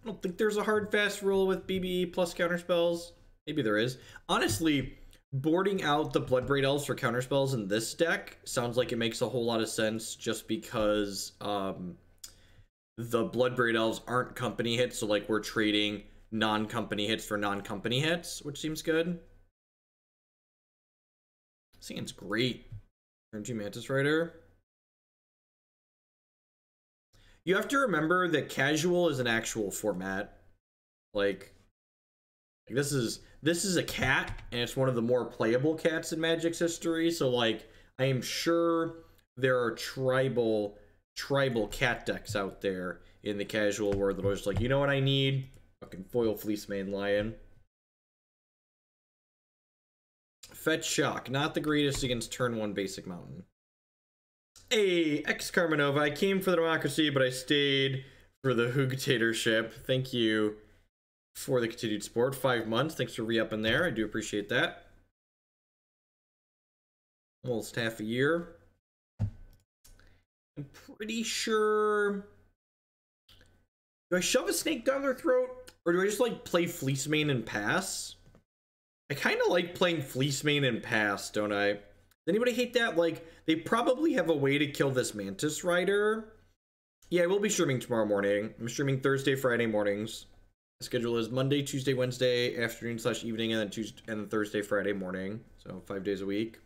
don't think there's a hard fast rule with BBE plus counterspells. Maybe there is. Honestly, boarding out the Bloodbraid Elves for counterspells in this deck sounds like it makes a whole lot of sense just because the Bloodbraid Elves aren't company hits, so like we're trading non-company hits for non-company hits, which seems good. Seems great. Turn 2 Mantis Rider. You have to remember that casual is an actual format. Like this is a cat, and it's one of the more playable cats in Magic's history. So like I am sure there are tribal cat decks out there in the casual world that are just like, you know what I need? Fucking foil Fleecemane Lion. Fetch Shock, not the greatest against turn 1 basic mountain. Hey, ex Carmenova, I came for the democracy, but I stayed for the Hoogtatorship. Thank you for the continued support. 5 months. Thanks for re-upping there. I do appreciate that. Almost half a year. I'm pretty sure... Do I shove a snake down their throat? Or do I just, like, play Fleecemane and pass? I kind of like playing Fleecemane and pass, don't I? Does anybody hate that? Like, they probably have a way to kill this Mantis Rider. Yeah, I will be streaming tomorrow morning. I'm streaming Thursday, Friday mornings. The schedule is Monday, Tuesday, Wednesday, afternoon / evening, and then Tuesday and then Thursday, Friday morning. So 5 days a week.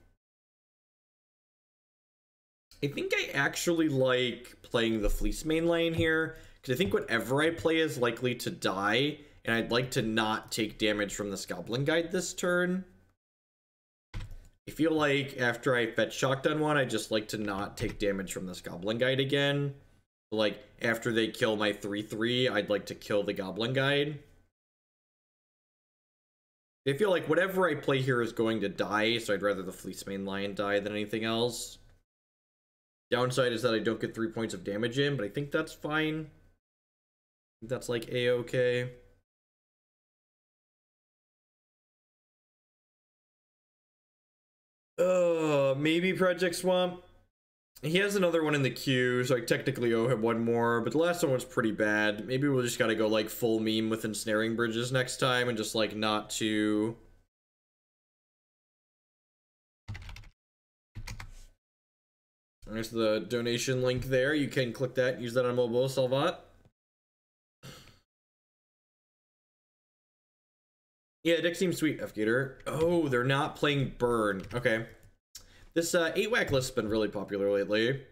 I think I actually like playing the Fleecemane Lion here, because I think whatever I play is likely to die, and I'd like to not take damage from this Goblin Guide this turn. I feel like after I fetch Shocked on one, I just like to not take damage from this Goblin Guide again. Like, after they kill my 3/3, I'd like to kill the Goblin Guide. I feel like whatever I play here is going to die, so I'd rather the Fleecemane Lion die than anything else. Downside is that I don't get 3 points of damage in, but I think that's fine. That's like A-okay. Maybe Project Swamp. He has another one in the queue, so I technically owe him one more, but the last one was pretty bad. Maybe we'll just gotta go like full meme with ensnaring bridges next time and just like not to... There's the donation link there. You can click that, use that on mobile, Salvat. Yeah, deck seems sweet, F-Gator. Oh, they're not playing Burn. Okay. This 8-whack list has been really popular lately.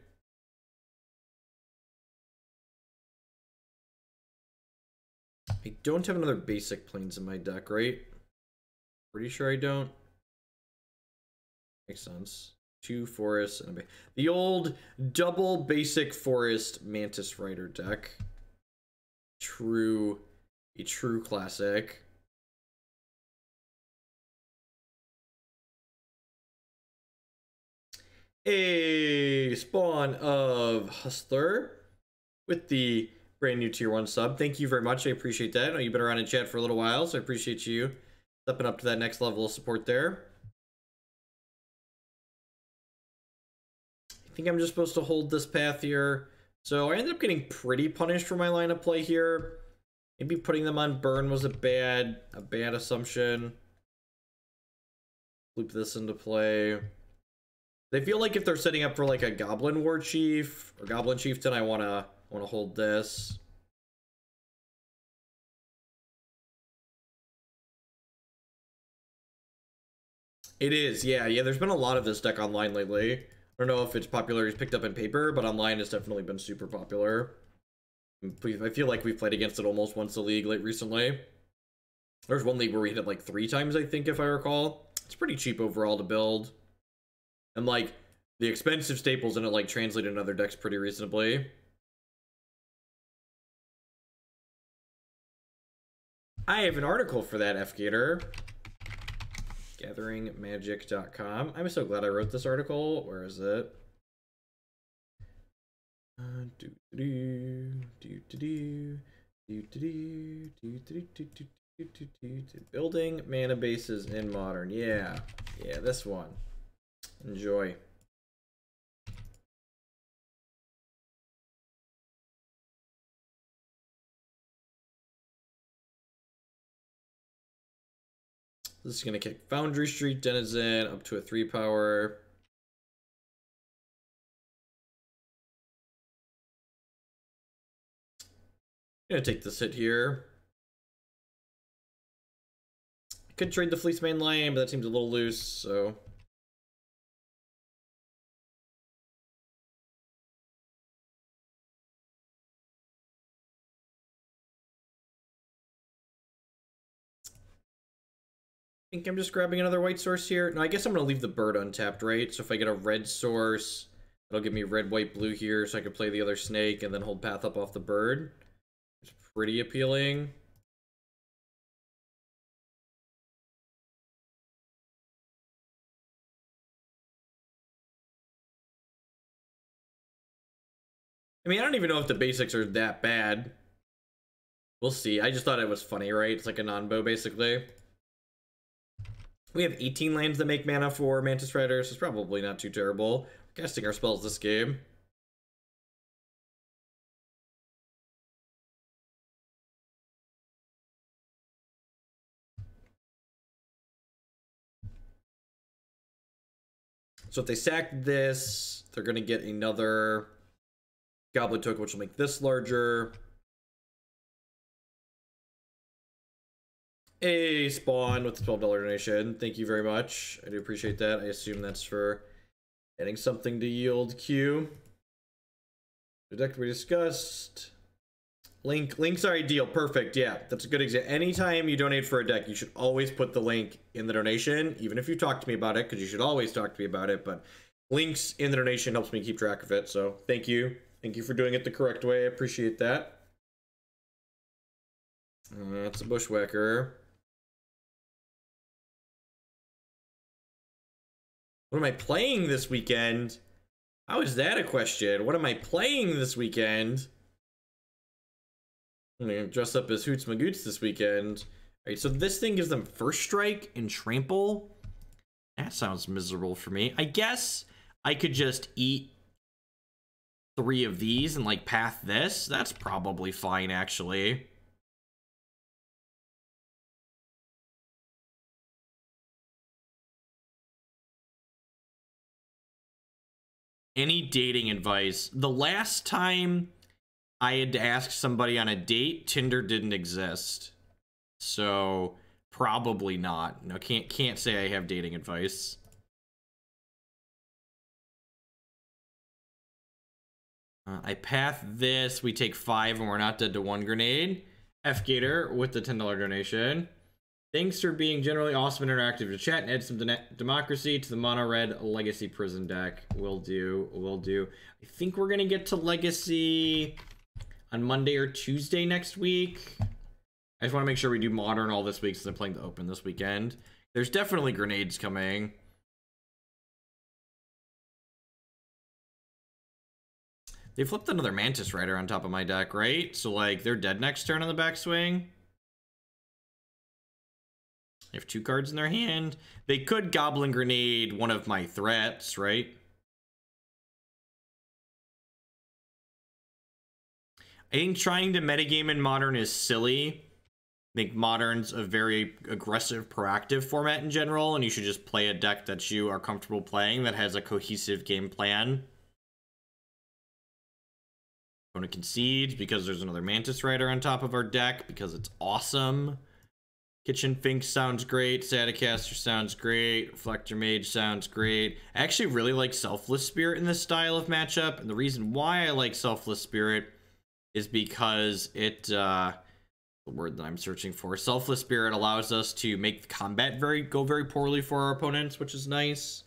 I don't have another basic planes in my deck, right? Pretty sure I don't. Makes sense. 2 forests and a the old double basic forest Mantis Rider deck. A true classic. A spawn of Hustler with the brand new tier 1 sub. Thank you very much. I appreciate that. I know you've been around in chat for a little while, so I appreciate you stepping up to that next level of support there. I think I'm just supposed to hold this path here. So I ended up getting pretty punished for my line of play here. Maybe putting them on burn was a bad assumption. Loop this into play. They feel like if they're setting up for like a Goblin War Chief or Goblin Chieftain, I wanna hold this. It is, yeah. There's been a lot of this deck online lately. I don't know if its popularity is picked up in paper, but online it's definitely been super popular. I feel like we've played against it almost once a league recently. There's one league where we hit it like 3 times, I think, if I recall. It's pretty cheap overall to build. And like the expensive staples in it like translate in other decks pretty reasonably. I have an article for that, F-Gator. GatheringMagic.com. I'm so glad I wrote this article. Where is it? Building mana bases in Modern. Yeah, this one. Enjoy. This is gonna kick Foundry Street Denizen up to a 3 power. Gonna take this hit here. I could trade the Fleecemane Lion, but that seems a little loose, so. I think I'm just grabbing another white source here. No, I guess I'm gonna leave the bird untapped, right? So if I get a red source, it'll give me red, white, blue here, so I can play the other snake and then hold path up off the bird. It's pretty appealing. I mean, I don't even know if the basics are that bad. We'll see. I just thought it was funny, right? It's like a non-bow, basically. We have 18 lands that make mana for Mantis Rider, so it's probably not too terrible. We're casting our spells this game. So if they sack this, they're going to get another Goblin token, which will make this larger. A spawn with the $12 donation. Thank you very much. I do appreciate that. I assume that's for getting something to yield Q. The deck we discussed. Links are ideal. Perfect. Yeah, that's a good example. Anytime you donate for a deck, you should always put the link in the donation, even if you talk to me about it, because you should always talk to me about it. But links in the donation helps me keep track of it. So thank you. Thank you for doing it the correct way. I appreciate that. That's a bushwhacker. What am I playing this weekend? How is that a question? What am I playing this weekend? I'm gonna dress up as Hoots Magoots this weekend. Alright, so this thing gives them First Strike and Trample. That sounds miserable for me. I guess I could just eat 3 of these and like path this. That's probably fine, actually. Any dating advice? The last time I had to ask somebody on a date, Tinder didn't exist. So probably not. No, can't say I have dating advice. I path this. We take 5 and we're not dead to 1 grenade. F Gator with the $10 donation. Thanks for being generally awesome and interactive to chat and add some democracy to the mono red legacy prison deck. Will do. I think we're gonna get to legacy on Monday or Tuesday next week. I just want to make sure we do modern all this week since I'm playing the open this weekend. There's definitely grenades coming. They flipped another Mantis Rider on top of my deck, right? So like they're dead next turn on the backswing. They have 2 cards in their hand. They could Goblin Grenade one of my threats, right? I think trying to metagame in Modern is silly. I think Modern's a very aggressive, proactive format in general, and you should just play a deck that you are comfortable playing that has a cohesive game plan. Opponent concedes because there's another Mantis Rider on top of our deck because it's awesome. Kitchen Finks sounds great. Staticaster sounds great. Reflector Mage sounds great. I actually really like Selfless Spirit in this style of matchup. And the reason why I like Selfless Spirit is because it, the word that I'm searching for, Selfless Spirit allows us to make the combat go very poorly for our opponents, which is nice.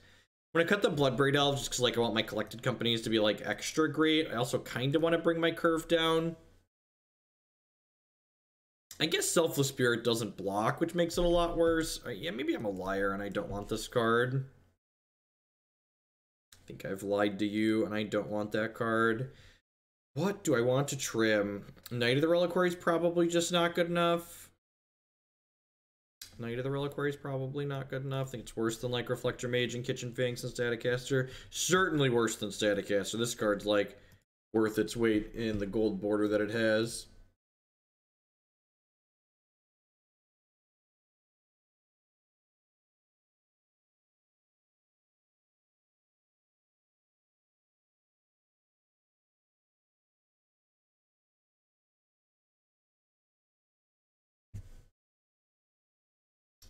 I'm going to cut the Bloodbraid Elf just because like, I want my collected companies to be like extra great. I also kind of want to bring my curve down. I guess Selfless Spirit doesn't block, which makes it a lot worse. Yeah, maybe I'm a liar and I don't want this card. I think I've lied to you and I don't want that card. What do I want to trim? Knight of the Reliquary is probably just not good enough. Knight of the Reliquary is probably not good enough. I think it's worse than like Reflector Mage and Kitchen Finks and Staticaster. Certainly worse than Staticaster. This card's like worth its weight in the gold border that it has.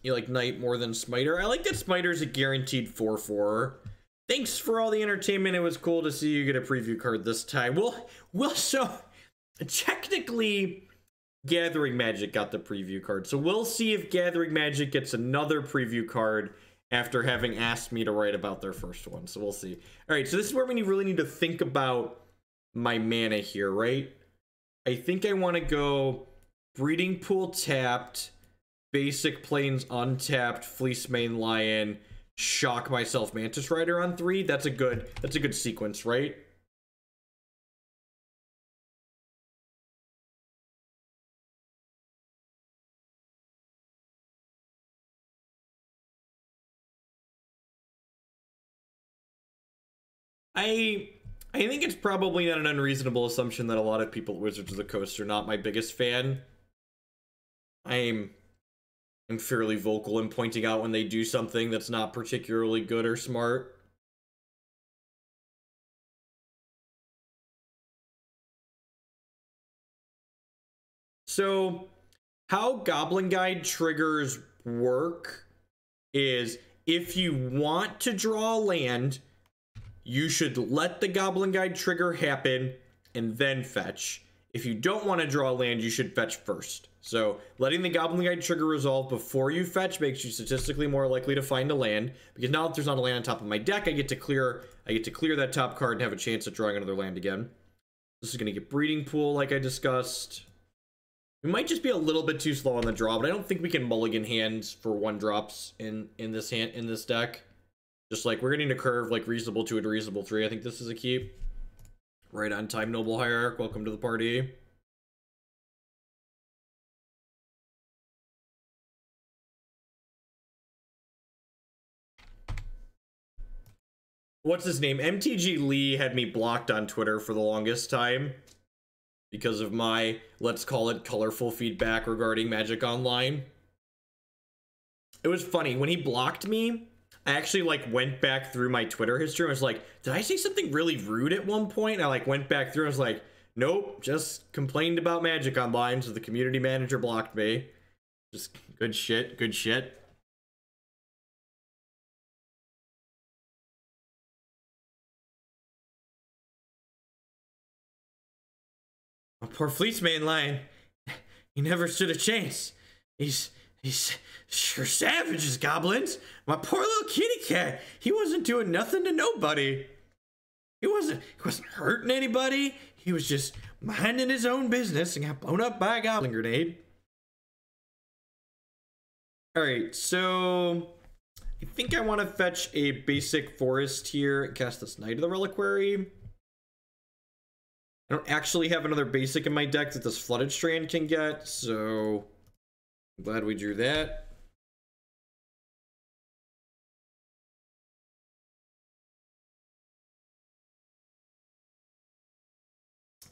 You like Knight more than Smiter? I like that Smiter's a guaranteed 4/4. Thanks for all the entertainment. It was cool to see you get a preview card this time. Well, so technically Gathering Magic got the preview card. So we'll see if Gathering Magic gets another preview card after having asked me to write about their first one. So we'll see. All right, so this is where we really need to think about my mana here, right? I think I want to go Breeding Pool tapped, Basic Plains untapped, Fleecemane Lion, shock myself Mantis Rider on 3. That's a good sequence, right? I think it's probably not an unreasonable assumption that a lot of people at Wizards of the Coast are not my biggest fan. I'm fairly vocal in pointing out when they do something that's not particularly good or smart. So, how Goblin Guide triggers work is if you want to draw a land, you should let the Goblin Guide trigger happen and then fetch. If you don't want to draw a land, you should fetch first. So letting the Goblin Guide trigger resolve before you fetch makes you statistically more likely to find a land, because now that there's not a land on top of my deck, I get to clear that top card and have a chance at drawing another land again. This is going to get Breeding Pool like I discussed. We might just be a little bit too slow on the draw, but I don't think we can mulligan hands for 1-drops in this deck. Just like we're getting a curve like reasonable 2 and reasonable 3. I think this is a keep. Right on time, Noble Hierarch. Welcome to the party. What's his name? MTG Lee had me blocked on Twitter for the longest time because of my, let's call it, colorful feedback regarding Magic Online. It was funny. When he blocked me, I actually like went back through my Twitter history and was like, did I say something really rude at one point? And I like went back through and was like, nope, just complained about Magic Online, so the community manager blocked me. Just good shit, good shit. Oh, poor Fleecemane Lion. He never stood a chance. He's sure savage as goblins. My poor little kitty cat. He wasn't doing nothing to nobody. He wasn't hurting anybody. He was just minding his own business and got blown up by a goblin grenade. Alright, so I think I want to fetch a basic forest here and cast this Knight of the Reliquary. I don't actually have another basic in my deck that this Flooded Strand can get, so I'm glad we drew that.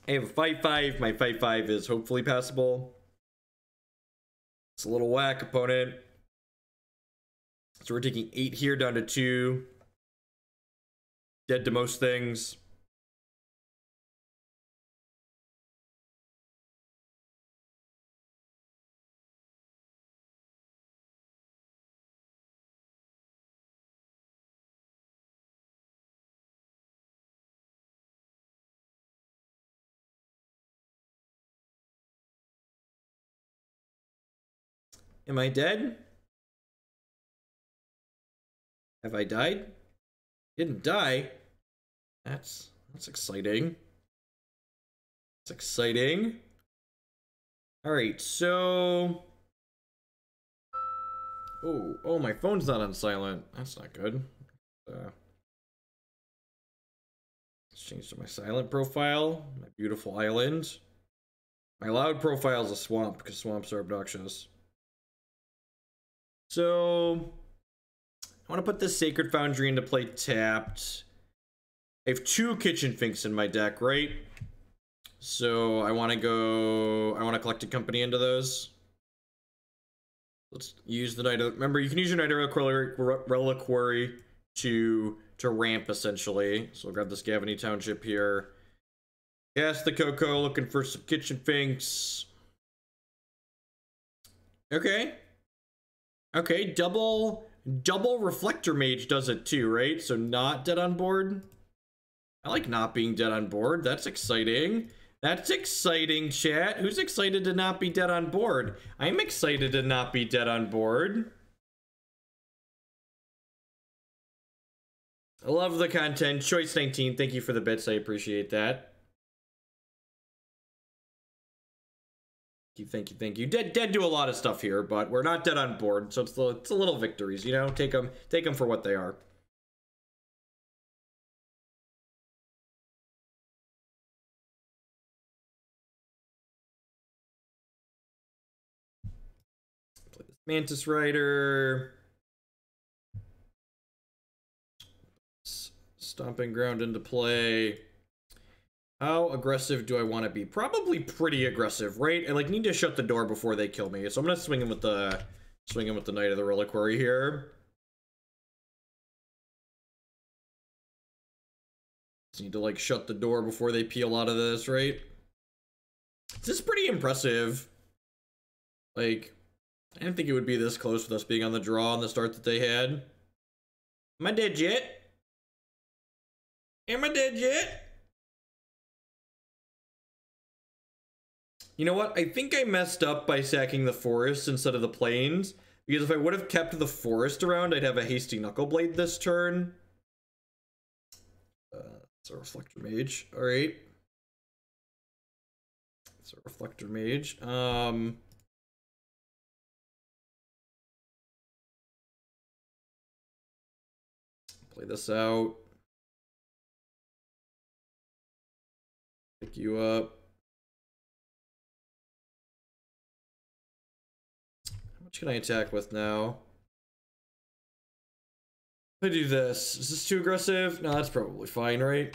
I have a 5/5. My 5/5 is hopefully passable. It's a little whack, opponent. So we're taking 8 here down to 2. Dead to most things. Am I dead? Have I died? Didn't die. That's exciting. That's exciting. All right, so oh, my phone's not on silent. That's not good. Let's change to my silent profile. My beautiful island. My loud profile is a swamp because swamps are obnoxious. So I want to put this Sacred Foundry into play tapped. I have 2 Kitchen Finks in my deck, right? So I want to collect a company into those. Let's use the Knight of... Remember, you can use your Knight of Reliquary to ramp, essentially. So we'll grab this Gavony Township here. Cast the Coco, looking for some Kitchen Finks. Okay. Okay, double Reflector Mage does it too, right? So not dead on board. I like not being dead on board. That's exciting. That's exciting, chat. Who's excited to not be dead on board? I'm excited to not be dead on board. I love the content. Choice 19, thank you for the bits. I appreciate that. Thank you, thank you. Dead do a lot of stuff here, but we're not dead on board, so it's a little victories, you know? Take them for what they are. Play this Mantis Rider. Stomping Ground into play. How aggressive do I want to be? Probably pretty aggressive, right? I like need to shut the door before they kill me. So I'm gonna swing him with the Knight of the Reliquary here. Just need to like shut the door before they peel out of this, right? This is pretty impressive. Like, I didn't think it would be this close with us being on the draw on the start that they had. Am I dead yet? Am I dead yet? You know what? I think I messed up by sacking the forest instead of the plains. Because if I would have kept the forest around, I'd have a hasty Knuckleblade this turn. It's a Reflector Mage. Alright. It's a Reflector Mage. Play this out. Pick you up. How much can I attack with now? If I do this, is this too aggressive? No, that's probably fine, right?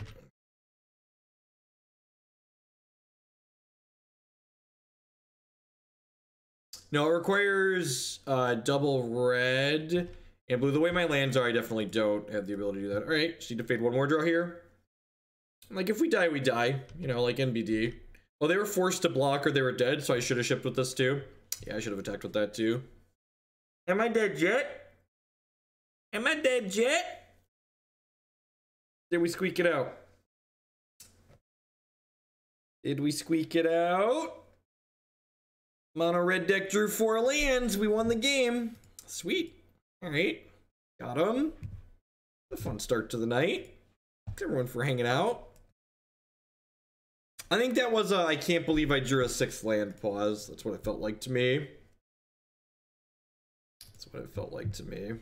No, it requires double red and blue. The way my lands are, I definitely don't have the ability to do that. All right, just need to fade one more draw here. Like, if we die, we die. You know, like NBD. Oh, they were forced to block or they were dead, so I should have shipped with this too. Yeah, I should have attacked with that too. Am I dead yet? Am I dead yet? Did we squeak it out? Did we squeak it out? Mono red deck drew 4 lands. We won the game. Sweet. All right. Got him. A fun start to the night. Thanks everyone for hanging out. I think that was a I can't believe I drew a 6th land pause. That's what it felt like to me. That's what it felt like to me.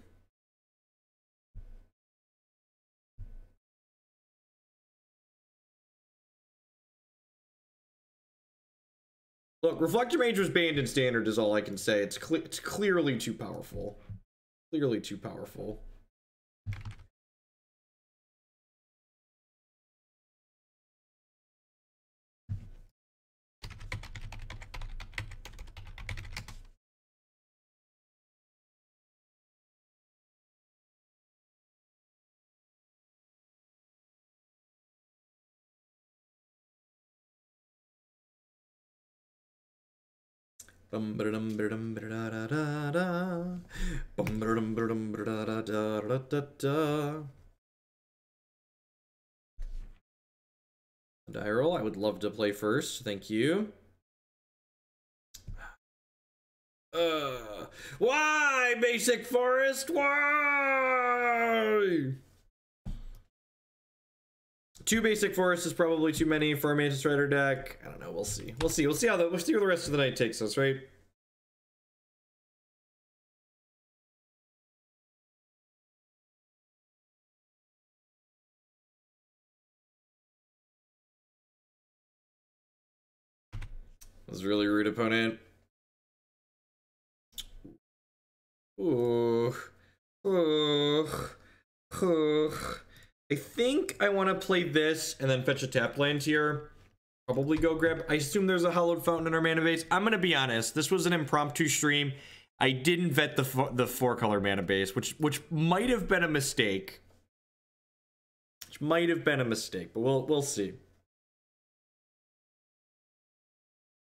Look, Reflector Mage was banned in Standard is all I can say. It's clearly too powerful. Clearly too powerful. Die roll, I would love to play first. Thank you. Why, Basic Forest? Why? 2 Basic Forests is probably too many for a Mantis Rider deck. I don't know. We'll see. We'll see. We'll see where the rest of the night takes us, right? That was a really rude opponent. Ooh. Ooh. Ooh. I think I want to play this and then fetch a tap land here. Probably go grab. I assume there's a Hallowed Fountain in our mana base. I'm gonna be honest. This was an impromptu stream. I didn't vet the 4-color mana base, which might have been a mistake. Which might have been a mistake, but we'll see.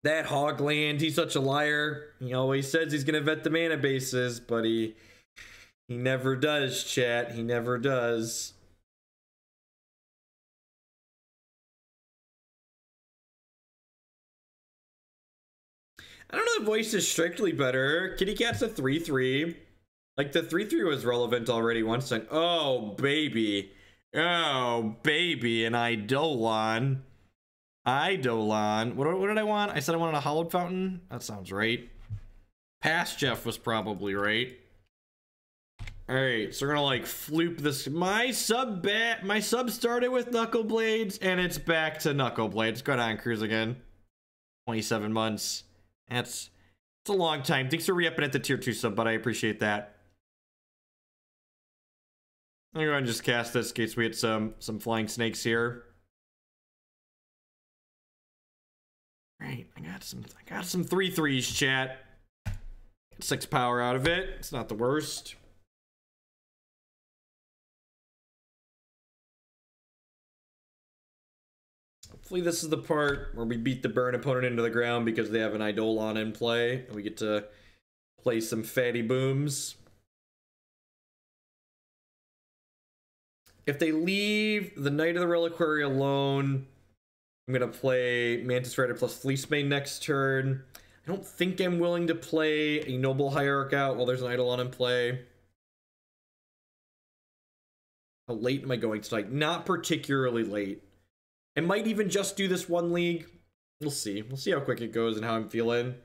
That Hogland, he's such a liar. He always says he's gonna vet the mana bases, but he never does, chat. He never does. I don't know if voice is strictly better. Kitty Cat's a 3/3. Like, the 3/3 was relevant already once. And oh, baby. Oh, baby. An Eidolon. Eidolon. What did I want? I said I wanted a Hallowed Fountain? That sounds right. Past Jeff was probably right. Alright, so we're gonna, like, floop this. My sub started with Knuckleblades, and it's back to Knuckleblades. Go on, cruise again. 27 months. It's a long time. Thanks for re-upping at the tier 2 sub, but I appreciate that. I'm going to just cast this in case we get some flying snakes here. Right, I got some 3/3s, chat. Get 6 power out of it. It's not the worst. Hopefully this is the part where we beat the burn opponent into the ground because they have an Eidolon in play, and we get to play some fatty booms. If they leave the Knight of the Reliquary alone, I'm going to play Mantis Rider plus Fleecemane next turn. I don't think I'm willing to play a Noble Hierarch out while there's an Eidolon in play. How late am I going tonight? Not particularly late. I might even just do this one league. We'll see. We'll see how quick it goes and how I'm feeling.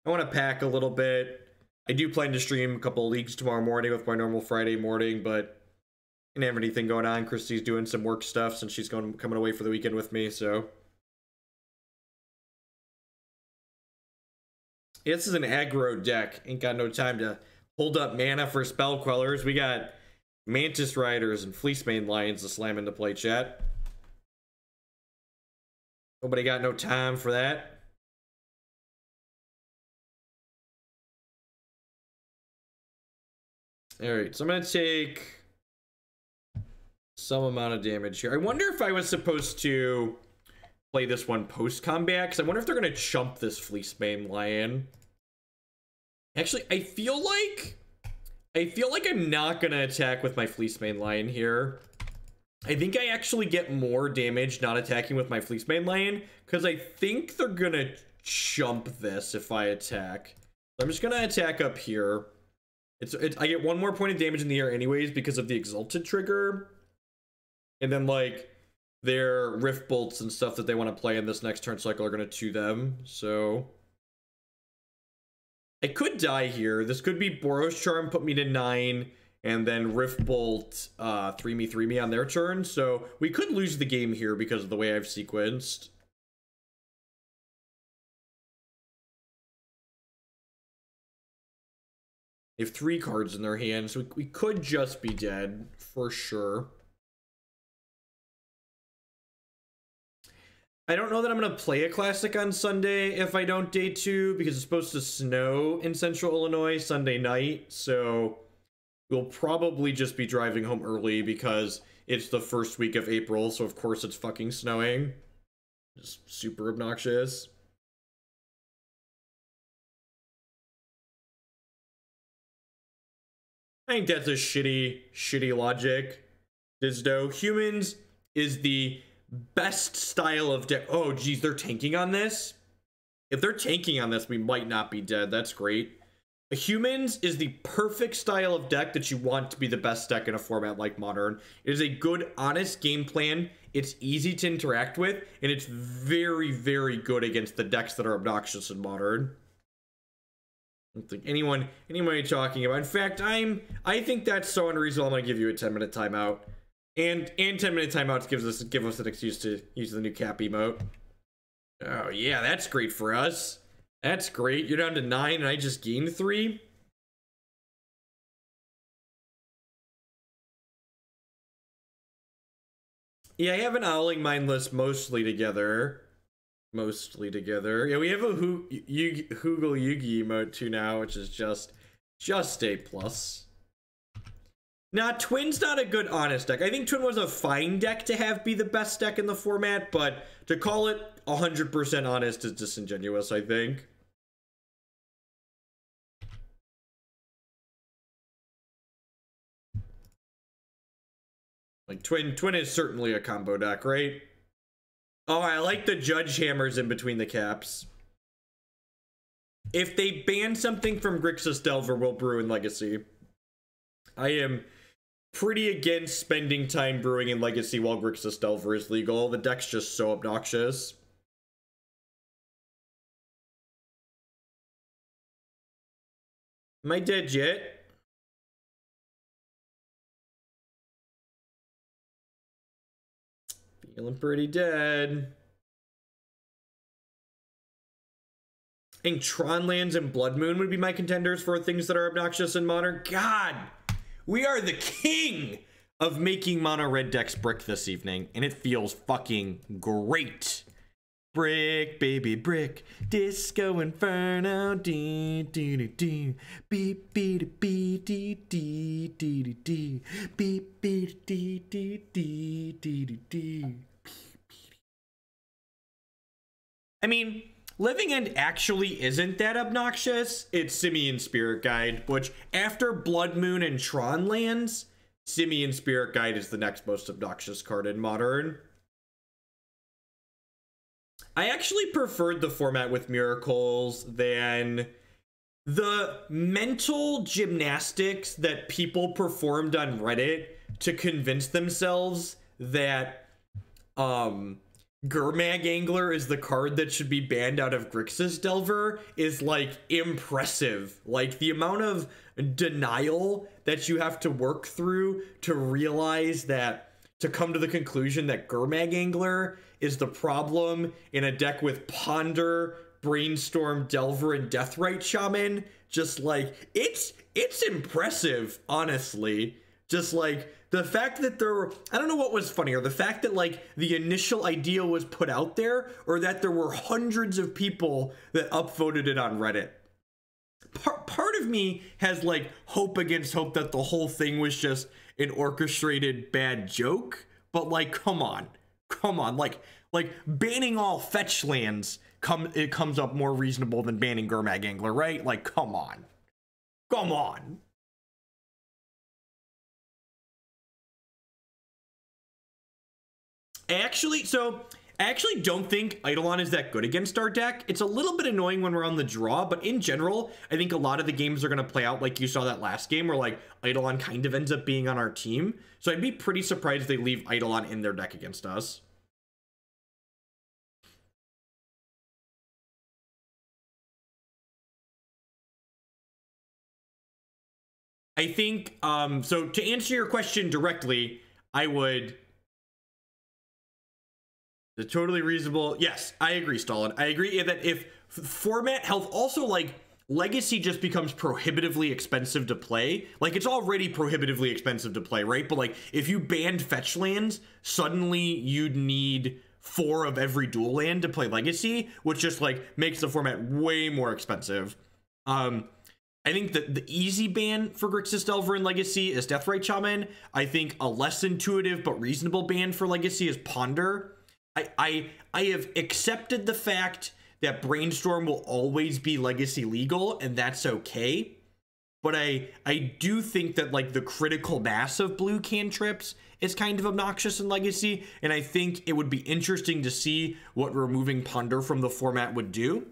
I want to pack a little bit. I do plan to stream a couple of leagues tomorrow morning with my normal Friday morning, but I didn't have anything going on. Christy's doing some work stuff since she's coming away for the weekend with me, so. Yeah, this is an aggro deck. Ain't got no time to hold up mana for spell quellers. We got Mantis Riders and Fleecemane Lions to slam into play, chat. Nobody got no time for that. Alright, so I'm going to take some amount of damage here. I wonder if I was supposed to play this one post-combat, because I wonder if they're going to chump this Fleecemane Lion. Actually, I feel like I'm not going to attack with my Fleecemane Lion here. I think I actually get more damage not attacking with my Fleecemane Lion, because I think they're going to chump this if I attack. So I'm just going to attack up here. I get 1 more point of damage in the air anyways because of the Exalted trigger. And then, like, their Rift Bolts and stuff that they want to play in this next turn cycle are going to 2 them. So I could die here. This could be Boros Charm, put me to 9, and then Rift Bolt 3me on their turn. So we could lose the game here because of the way I've sequenced. They have 3 cards in their hand, so we could just be dead, for sure. I don't know that I'm going to play a Classic on Sunday if I don't day 2, because it's supposed to snow in central Illinois Sunday night, so we'll probably just be driving home early because it's the first week of April, so of course it's fucking snowing. Just super obnoxious. I think that's a shitty logic. Disdo. Humans is the best style of deck. Oh, geez, they're tanking on this? If they're tanking on this, we might not be dead. That's great. Humans is the perfect style of deck that you want to be the best deck in a format like Modern. It is a good, honest game plan. It's easy to interact with, and it's very, very good against the decks that are obnoxious in Modern. I don't think anyone talking about. In fact, I think that's so unreasonable. I'm gonna give you a 10-minute timeout, and 10-minute timeouts give us an excuse to use the new cap emote. Oh yeah, that's great for us. That's great. You're down to 9, and I just gained 3. Yeah, I have an Owling Mindless mostly together. Yeah, we have a Hoogle Yugi emote too now, which is just a plus. Nah, Twin's not a good honest deck. I think Twin was a fine deck to have be the best deck in the format, but to call it 100% honest is disingenuous, I think. Like, Twin is certainly a combo deck, right? Oh, I like the Judge Hammers in between the caps. If they ban something from Grixis Delver, we'll brew in Legacy. I am pretty against spending time brewing in Legacy while Grixis Delver is legal. The deck's just so obnoxious. Am I dead yet? Feeling pretty dead. I think Tron Lands and Blood Moon would be my contenders for things that are obnoxious in Modern. God, we are the king of making mono red decks brick this evening, and it feels fucking great. Brick, baby, brick, Disco Inferno, dee dee dee dee, beep beep dee dee dee dee dee, beep beep dee dee dee dee dee. I mean, Living End actually isn't that obnoxious. It's Simian Spirit Guide, which after Blood Moon and Tron lands, Simian Spirit Guide is the next most obnoxious card in Modern. I actually preferred the format with Miracles than the mental gymnastics that people performed on Reddit to convince themselves that Gurmag Angler is the card that should be banned out of Grixis Delver is like impressive. Like the amount of denial that you have to work through to realize that, to come to the conclusion that Gurmag Angler is the problem in a deck with Ponder, Brainstorm, Delver, and Deathrite Shaman. Just like, it's impressive, honestly. Just like the fact that there were, I don't know what was funnier, the fact that like the initial idea was put out there, or that there were hundreds of people that upvoted it on Reddit. Part of me has like hope against hope that the whole thing was just an orchestrated bad joke, but like, come on, like banning all fetch lands comes up more reasonable than banning Gurmag Angler, right? Like, come on. I actually don't think Eidolon is that good against our deck. It's a little bit annoying when we're on the draw, but in general, I think a lot of the games are going to play out like you saw that last game where like Eidolon kind of ends up being on our team. So I'd be pretty surprised if they leave Eidolon in their deck against us. I think, so to answer your question directly, I would... The totally reasonable. Yes, I agree, Stalin. I agree that if format health, also like Legacy just becomes prohibitively expensive to play. Like it's already prohibitively expensive to play, right? But like if you banned fetch lands, suddenly you'd need 4 of every dual land to play Legacy, which just like makes the format way more expensive. I think that the easy ban for Grixis Delver in Legacy is Deathrite Shaman. I think a less intuitive but reasonable ban for Legacy is Ponder. I have accepted the fact that Brainstorm will always be Legacy legal, and that's okay. But I do think that like the critical mass of blue cantrips is kind of obnoxious in Legacy, and I think it would be interesting to see what removing Ponder from the format would do.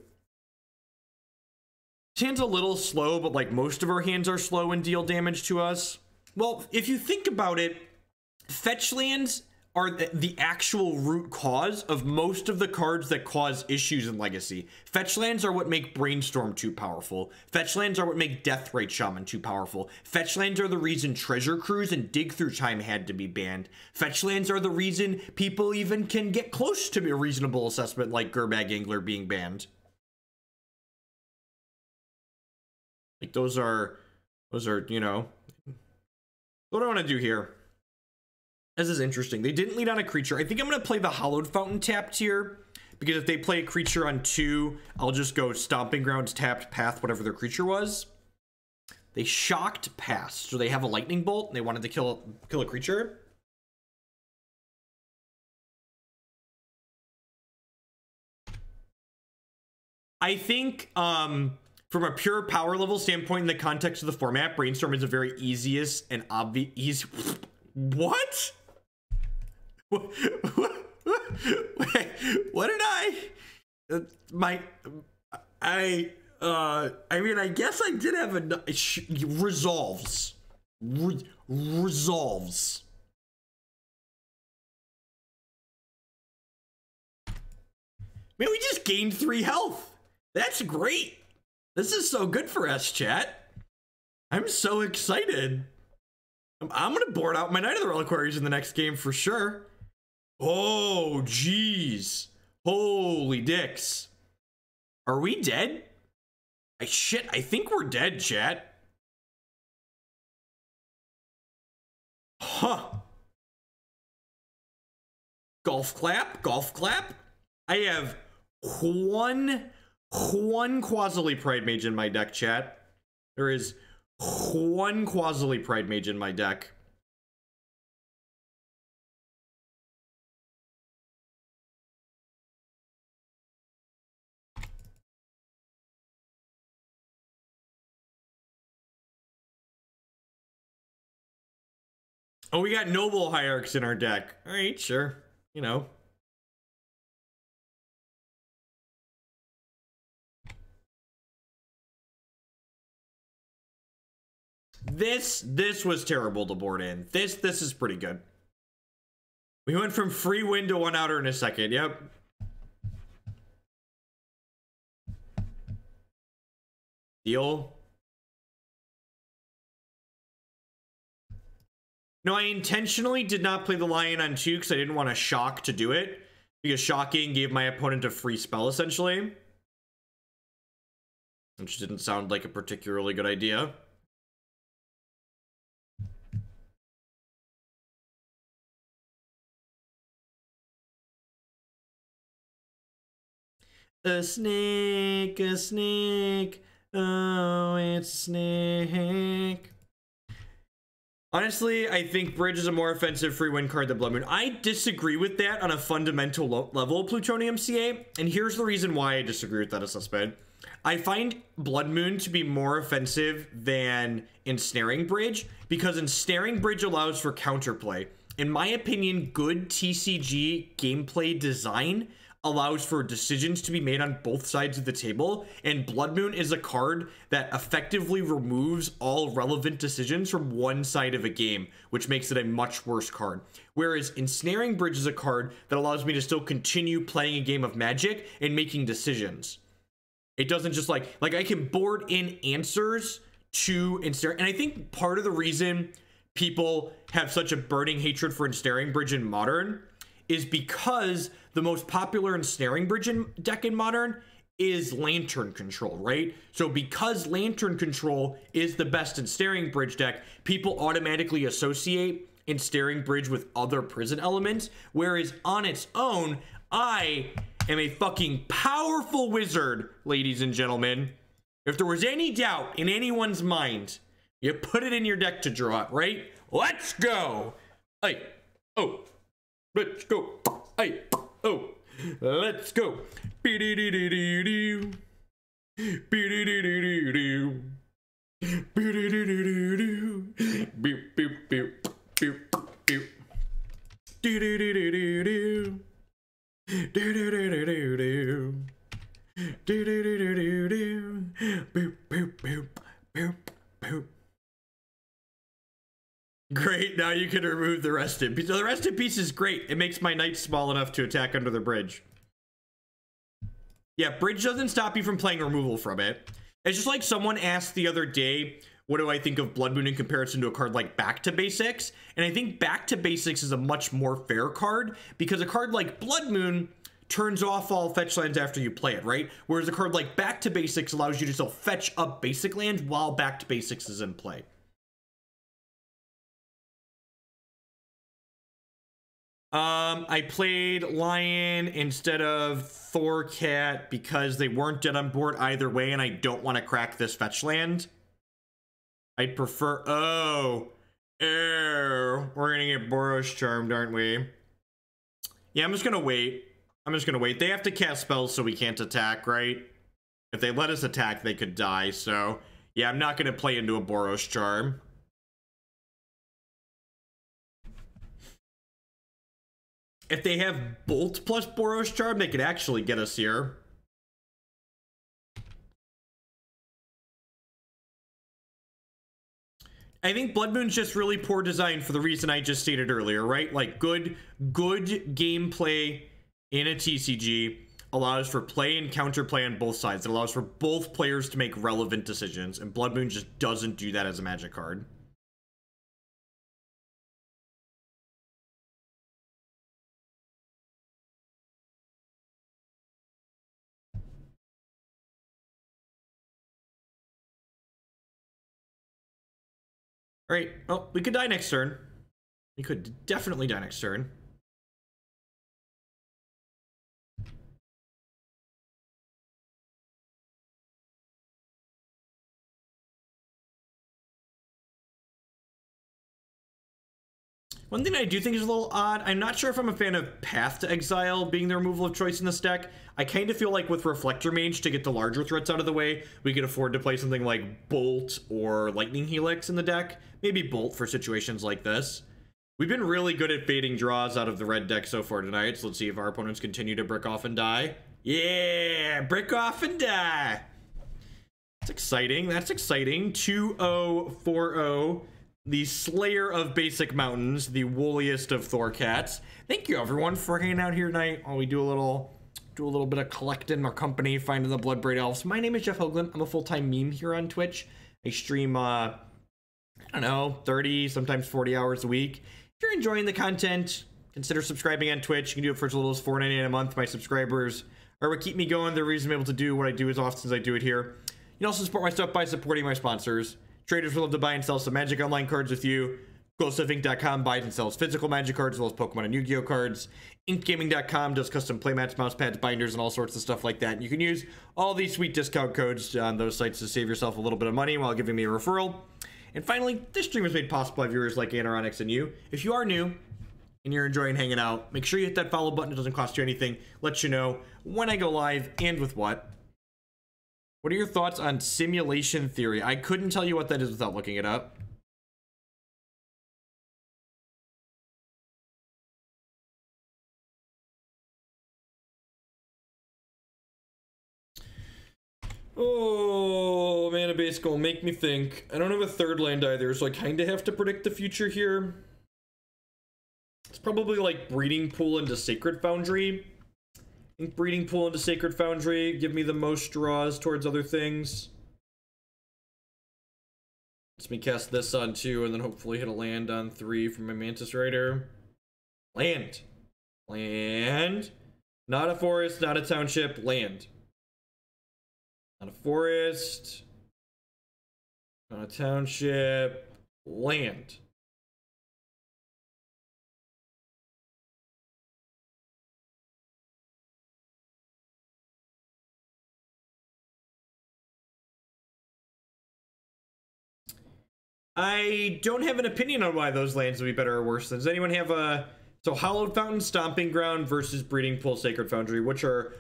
This hand's a little slow, but like most of our hands are slow and deal damage to us. Well, if you think about it, fetch lands are the actual root cause of most of the cards that cause issues in Legacy. Fetch lands are what make Brainstorm too powerful. Fetch lands are what make Deathrite Shaman too powerful. Fetch lands are the reason Treasure Cruise and Dig Through Time had to be banned. Fetch lands are the reason people even can get close to a reasonable assessment like Gurmag Angler being banned. Like those are, you know, what do I want to do here? This is interesting. They didn't lead on a creature. I think I'm going to play the Hallowed Fountain tapped here, because if they play a creature on 2, I'll just go Stomping Grounds, tapped, path, whatever their creature was. They shocked past, so they have a lightning bolt, and they wanted to kill a creature. I think from a pure power level standpoint, in the context of the format, Brainstorm is the very easiest and obvious. What? What did I? I mean, I guess I did have a resolves. Resolves. Man, we just gained 3 health. That's great. This is so good for us, chat. I'm so excited. I'm gonna board out my Knight of the Reliquaries in the next game for sure. Oh, jeez. Holy dicks. Are we dead? Shit, I think we're dead, chat. Huh. Golf clap, golf clap. I have one Qasali Pridemage in my deck, chat. There is one Qasali Pridemage in my deck. Oh, we got Noble Hierarchs in our deck. All right, sure. You know. This was terrible to board in. This is pretty good. We went from free win to 1 outer in a second. Yep. Deal. No, I intentionally did not play the Lion on 2 because I didn't want to shock to do it. Because shocking gave my opponent a free spell, essentially. Which didn't sound like a particularly good idea. A snake, oh, it's a snake. Honestly, I think Bridge is a more offensive free win card than Blood Moon. I disagree with that on a fundamental level, Plutonium CA, and here's the reason why I disagree with that assessment. I find Blood Moon to be more offensive than Ensnaring Bridge, because Ensnaring Bridge allows for counterplay. In my opinion, good TCG gameplay design allows for decisions to be made on both sides of the table, and Blood Moon is a card that effectively removes all relevant decisions from one side of a game, which makes it a much worse card. Whereas Ensnaring Bridge is a card that allows me to still continue playing a game of Magic and making decisions. It doesn't just like I can board in answers to Ensnaring, and I think part of the reason people have such a burning hatred for Ensnaring Bridge in Modern is because the most popular Ensnaring Bridge deck in Modern is Lantern Control, right? So because Lantern Control is the best Ensnaring Bridge deck, people automatically associate Ensnaring Bridge with other prison elements, whereas on its own, I am a fucking powerful wizard, ladies and gentlemen. If there was any doubt in anyone's mind, you put it in your deck to draw it, right? Let's go! Hey, oh, let's go. Hey, oh, let's go. Be-do-do-do-do-do. Be-do-do-do-do-do. Be-do-do-do-do-do. Beep, beep, beep, beep, beep. Do-do-do-do-do-do. Do-do-do-do-do-do. Do-do-do-do-do-do. Boop, boop, boop, boop, boop. Great, now you can remove the rest in peace. So the rest in peace is great. It makes my knight small enough to attack under the bridge. Yeah, bridge doesn't stop you from playing removal from it. It's just like someone asked the other day, what do I think of Blood Moon in comparison to a card like Back to Basics? And I think Back to Basics is a much more fair card because a card like Blood Moon turns off all fetch lands after you play it, right? Whereas a card like Back to Basics allows you to still fetch up basic lands while Back to Basics is in play. I played Lion instead of Thorcat because they weren't dead on board either way, and I don't want to crack this fetch land. I'd prefer... Oh, we're gonna get Boros Charmed, aren't we? Yeah, I'm just gonna wait. They have to cast spells, so we can't attack, right? If they let us attack, they could die. So, yeah, I'm not going to play into a Boros Charm. If they have Bolt plus Boros Charm, they could actually get us here. I think Blood Moon's just really poor design for the reason I just stated earlier, right? Like, good gameplay in a TCG allows for play and counterplay on both sides. It allows for both players to make relevant decisions, and Blood Moon just doesn't do that as a Magic card. All right, well, we could die next turn. We could definitely die next turn. One thing I do think is a little odd, I'm not sure if I'm a fan of Path to Exile being the removal of choice in this deck. I kind of feel like with Reflector Mage, to get the larger threats out of the way, we could afford to play something like Bolt or Lightning Helix in the deck. Maybe Bolt for situations like this. We've been really good at fading draws out of the red deck so far tonight, so let's see if our opponents continue to brick off and die. Yeah, brick off and die. That's exciting, that's exciting. 2-0, 4-0. The Slayer of Basic Mountains, the woolliest of Thorcats. Thank you everyone for hanging out here tonight while we do a little bit of collecting our company, finding the Bloodbraid Elves. My name is Jeff Hoagland. I'm a full-time meme here on Twitch. I stream I don't know, 30, sometimes 40 hours a week. If you're enjoying the content, consider subscribing on Twitch. You can do it for as little as $4.99 a month. My subscribers are what keep me going. The reason I'm able to do what I do as often as I do it here. You can also support my stuff by supporting my sponsors. Traders would love to buy and sell some Magic Online cards with you. GhostofInk.com buys and sells physical Magic cards as well as Pokemon and Yu-Gi-Oh cards. InkGaming.com does custom playmats, mouse pads, binders, and all sorts of stuff like that. And you can use all these sweet discount codes on those sites to save yourself a little bit of money while giving me a referral. And finally, this stream is made possible by viewers like Anoronix and you. If you are new and you're enjoying hanging out, make sure you hit that follow button. It doesn't cost you anything. Let you know when I go live and with what. What are your thoughts on simulation theory? I couldn't tell you what that is without looking it up. Oh, mana base goal, make me think. I don't have a third land either, so I kind of have to predict the future here. It's probably like Breeding Pool into Sacred Foundry. I think Breeding Pool into Sacred Foundry give me the most draws towards other things. Let me cast this on 2 and then hopefully hit a land on 3 from my Mantis Rider. Land. Land. Not a forest, not a township, land. Not a forest. Not a township, land. I don't have an opinion on why those lands would be better or worse. Does anyone have a... So Hallowed Fountain, Stomping Ground versus Breeding Pool, Sacred Foundry. Which are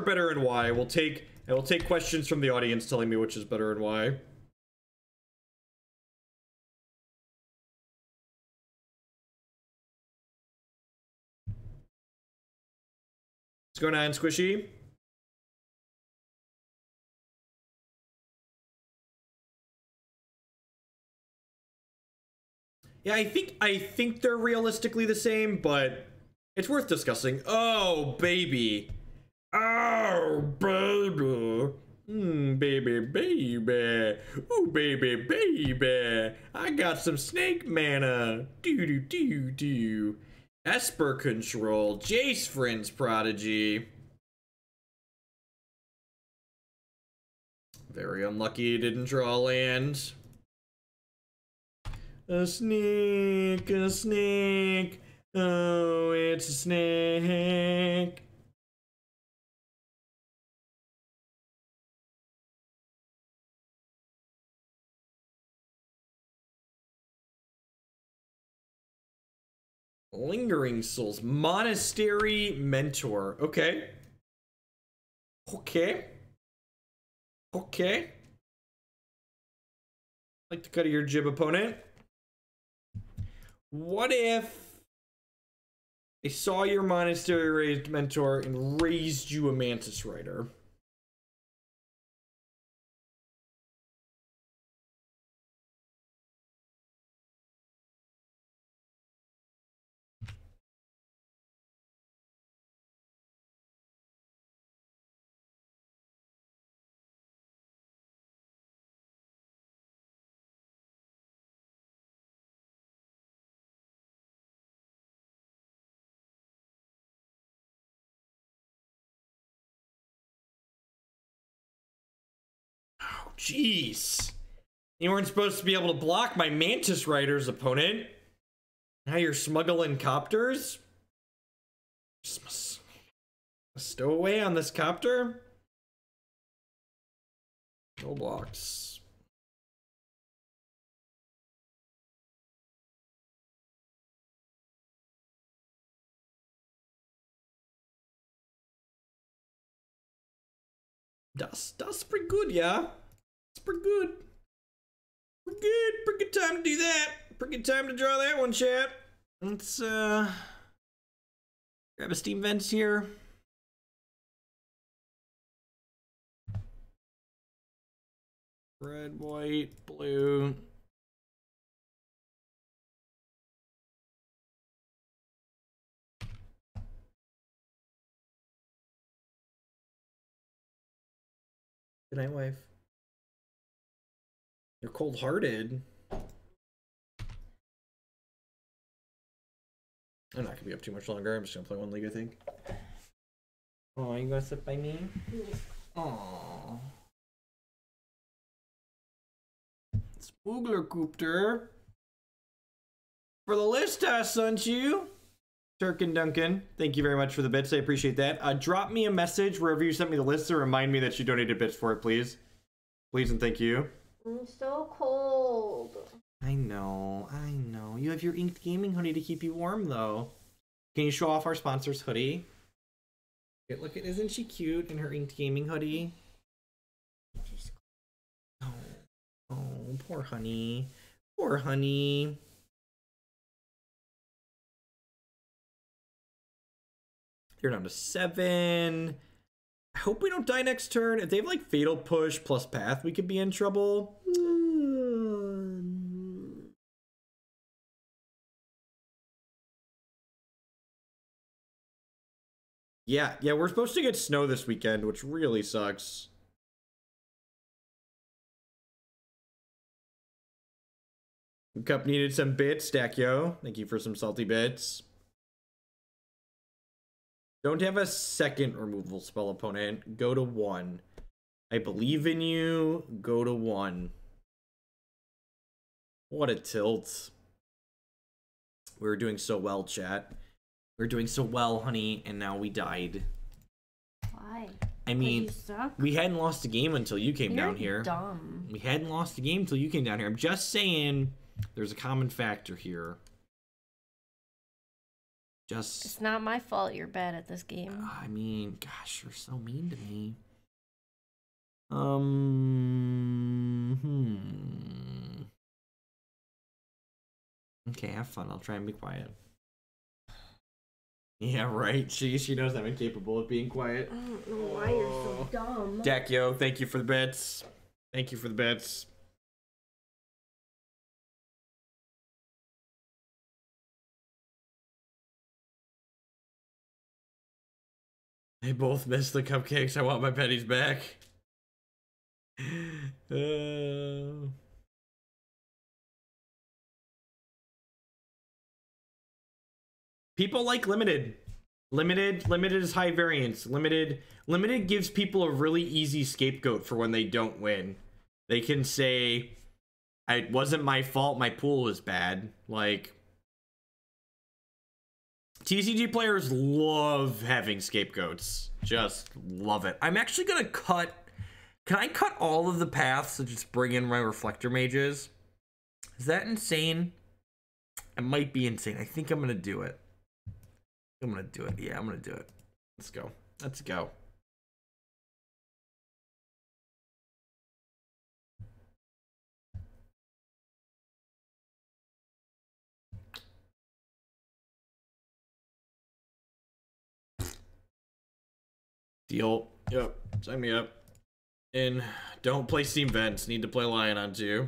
better and why? I will take questions from the audience telling me which is better and why. What's going on, Squishy? Yeah, I think they're realistically the same, but it's worth discussing. Oh, baby. Oh, baby. Baby, baby. Ooh, baby, baby. I got some snake mana. Do. Esper Control. Jace Friends Prodigy. Very unlucky, didn't draw land. A snake, a snake. Oh, it's a snake. Lingering Souls. Monastery Mentor. Okay. Okay. Okay. Like to cut your jib, opponent. What if I saw your monastery raised mentor and raised you a Mantis Rider? Oh, jeez. You weren't supposed to be able to block my Mantis Rider's opponent. Now you're smuggling copters? Stow away on this copter. No blocks. Dust's pretty good, yeah. It's pretty good. Pretty good. Pretty good time to do that. Pretty good time to draw that one, chat. Let's grab a Steam Vents here. Red, white, blue. Good night, wife. You're cold-hearted. I'm not gonna be up too much longer. I'm just gonna play one league, I think. Oh, you gonna sit by me? Aww. Smoogler Coopter. For the list I sent you. Turk and Duncan, thank you very much for the bits. I appreciate that. Drop me a message wherever you sent me the list to remind me that you donated bits for it, please. Please and thank you. I'm so cold. I know. You have your Inked Gaming hoodie to keep you warm, though. Can you show off our sponsor's hoodie? Look, isn't she cute in her Inked Gaming hoodie? Oh, poor honey. Poor honey. You're down to 7. I hope we don't die next turn. If they have like Fatal Push plus Path, we could be in trouble. Yeah, we're supposed to get snow this weekend, which really sucks. Cup needed some bits, Stackyo. Thank you for some salty bits. Don't have a second removal spell, opponent. Go to 1. I believe in you. Go to 1. What a tilt. We were doing so well, chat. We were doing so well, honey, and now we died. Why? I mean, we hadn't lost a game until you came down here. Dumb. We hadn't lost a game until you came down here. I'm just saying there's a common factor here. It's not my fault you're bad at this game. I mean, gosh, you're so mean to me. Okay, have fun. I'll try and be quiet. Yeah, right. She knows I'm incapable of being quiet. I don't know why you're so dumb. Dakyo, thank you for the bits. Thank you for the bits. They both missed the cupcakes. I want my pennies back. People like limited. Limited is high variance. Limited gives people a really easy scapegoat for when they don't win. They can say, it wasn't my fault, my pool was bad. Like, TCG players love having scapegoats. Just love it. I'm actually gonna cut... Can I cut all of the paths to just bring in my Reflector Mages? Is that insane? It might be insane. I think I'm gonna do it. I'm gonna do it. Yeah, I'm gonna do it. Let's go. Let's go. Deal. Yep. Sign me up. And don't play Steam Vents. Need to play Lion on 2.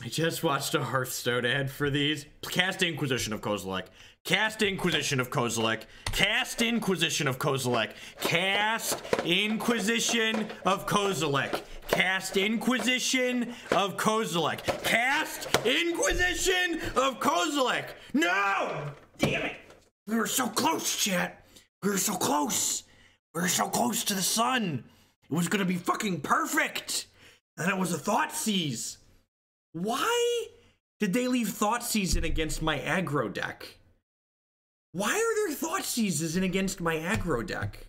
I just watched a Hearthstone ad for these. Cast Inquisition of Kozilek. Cast Inquisition of Kozilek. Cast Inquisition of Kozilek. Cast Inquisition of Kozilek. Cast Inquisition of Kozilek. Cast Inquisition of Kozilek. No! Damn it! We were so close, chat. We were so close. We were so close to the sun. It was gonna be fucking perfect. And it was a Thoughtseize. Why did they leave Thoughtseize in against my aggro deck? Why are there Thoughtseizes in against my aggro deck?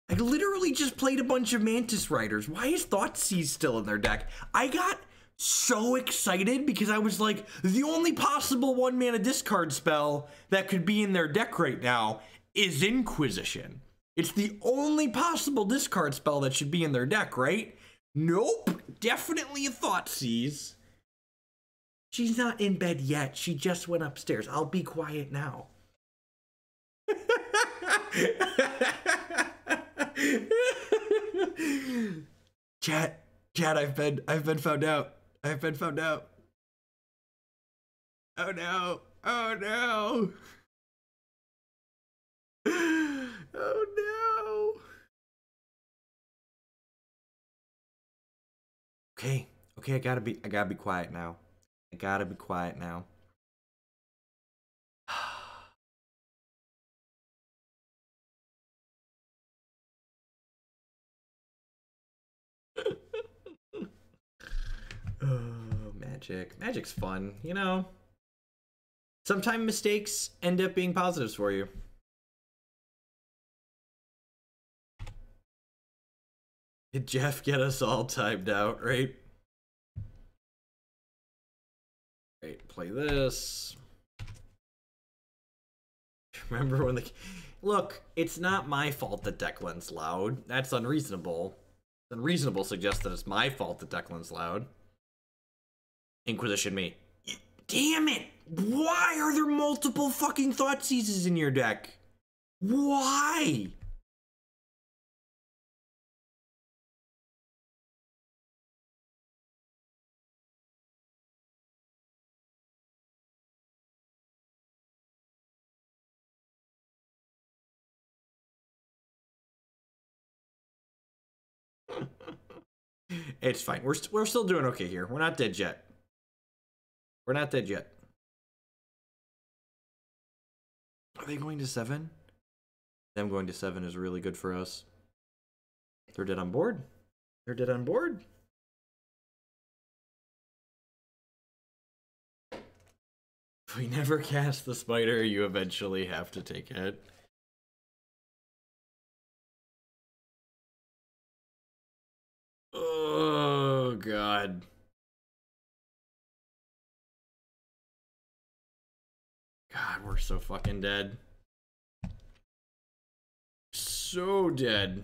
I literally just played a bunch of Mantis Riders. Why is Thoughtseize still in their deck? I got so excited because I was like, the only possible 1-mana discard spell that could be in their deck right now is Inquisition. It's the only possible discard spell that should be in their deck, right? Nope, definitely a Thoughtseise. She's not in bed yet. She just went upstairs. I'll be quiet now. Chat, I've been found out. I've been found out. Oh no. Oh no. Oh no. Okay, I gotta be quiet now. I gotta be quiet now. Oh, magic. Magic's fun, you know. Sometimes mistakes end up being positives for you. Did Jeff get us all timed out, right? Right, play this. Remember when the... Look, it's not my fault that Declan's loud. That's unreasonable. It's unreasonable to suggest that it's my fault that Declan's loud. Inquisition me. Damn it! Why are there multiple fucking Thoughtseizes in your deck? Why? It's fine. We're still doing okay here. We're not dead yet. We're not dead yet. Are they going to 7? Them going to 7 is really good for us. They're dead on board. They're dead on board. If we never cast the spider, you eventually have to take it. Oh, God. God, we're so fucking dead. So dead.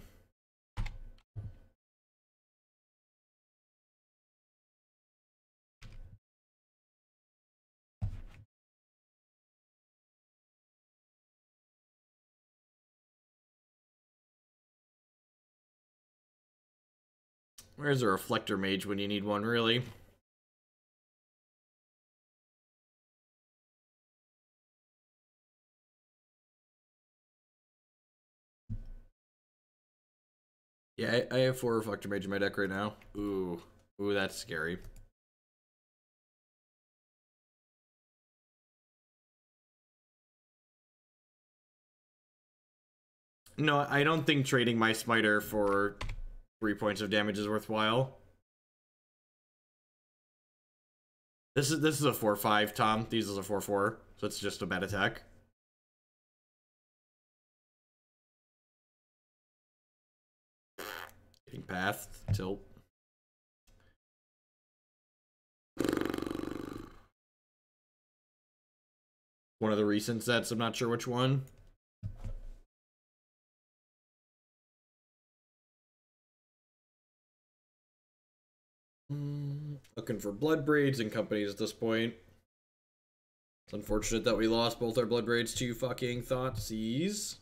Where's a Reflector Mage when you need one, really? Yeah, I have 4 Reflector Mage in my deck right now. Ooh, that's scary. No, I don't think trading my Smiter for 3 points of damage is worthwhile. This is a 4/5, Tom. These is a 4/4, so it's just a bad attack. Getting past tilt. One of the recent sets, I'm not sure which one. Looking for Bloodbraids and companies at this point. It's unfortunate that we lost both our Bloodbraids to fucking Thoughtseize.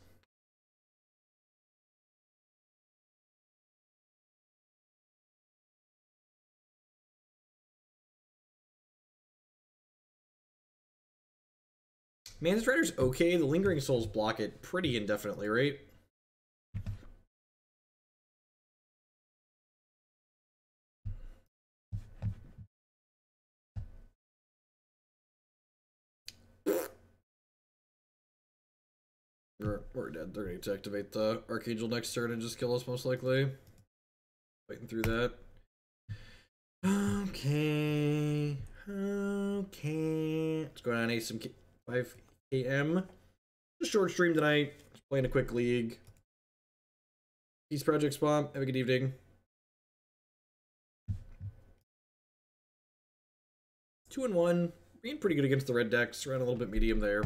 Mantis Rider's okay. The Lingering Souls block it pretty indefinitely, right? We're dead. They're going to activate the Archangel next turn and just kill us, most likely. Fighting through that. Okay. Okay. What's going on, Ace? 5 a.m. Just short stream tonight. Just playing a quick league. Peace Project Spawn. Have a good evening. 2-1. Being pretty good against the red decks. Ran a little bit medium there.